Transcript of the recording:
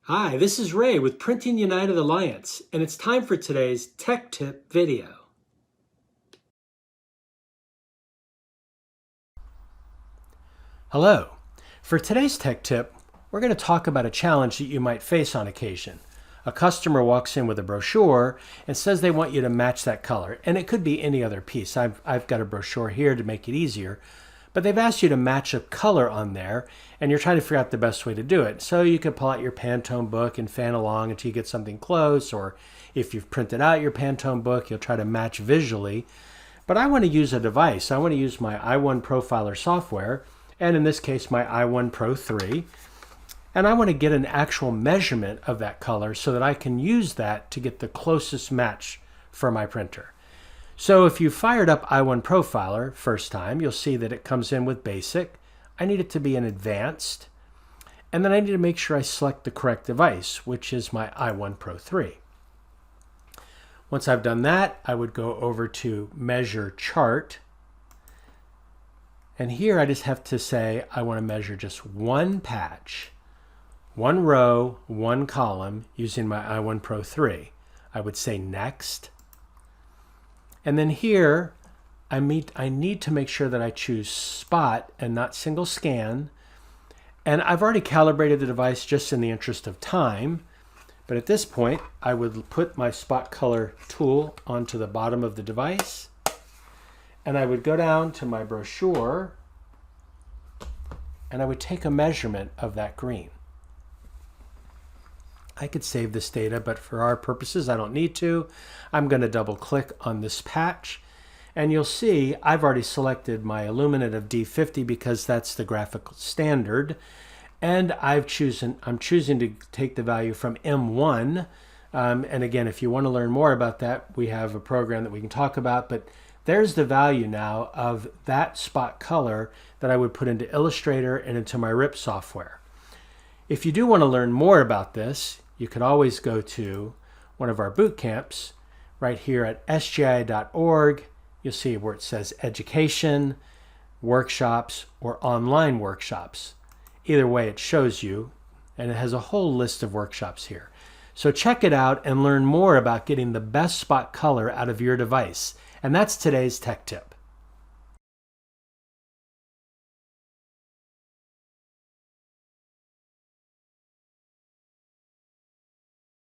Hi, this is Ray with Printing United Alliance, and it's time for today's Tech Tip video. Hello. For today's Tech Tip, we're going to talk about a challenge that you might face on occasion. A customer walks in with a brochure and says they want you to match that color, and it could be any other piece. I've got a brochure here to make it easier, but they've asked you to match a color on there, and you're trying to figure out the best way to do it. So you could pull out your Pantone book and fan along until you get something close, or if you've printed out your Pantone book, you'll try to match visually. But I want to use a device. I want to use my i1Profiler software, and in this case, my i1 Pro 3. And I want to get an actual measurement of that color so that I can use that to get the closest match for my printer. So if you fired up i1Profiler first time, you'll see that it comes in with basic. I need it to be an advanced. And then I need to make sure I select the correct device, which is my i1 Pro 3. Once I've done that, I would go over to Measure Chart. And here I just have to say I want to measure just one patch, one row, one column using my i1 Pro 3. I would say Next. And then here, I need to make sure that I choose spot and not single scan. And I've already calibrated the device just in the interest of time. But at this point, I would put my spot color tool onto the bottom of the device. And I would go down to my brochure and I would take a measurement of that green. I could save this data, but for our purposes, I don't need to. I'm going to double click on this patch, and you'll see I've already selected my illuminant of D50 because that's the graphical standard, and I'm choosing to take the value from M1. And again, if you want to learn more about that, we have a program that we can talk about, but there's the value now of that spot color that I would put into Illustrator and into my RIP software. If you do want to learn more about this, you could always go to one of our boot camps right here at sgi.org. You'll see where it says education, workshops, or online workshops. Either way, it shows you, and it has a whole list of workshops here. So check it out and learn more about getting the best spot color out of your device. And that's today's Tech Tip.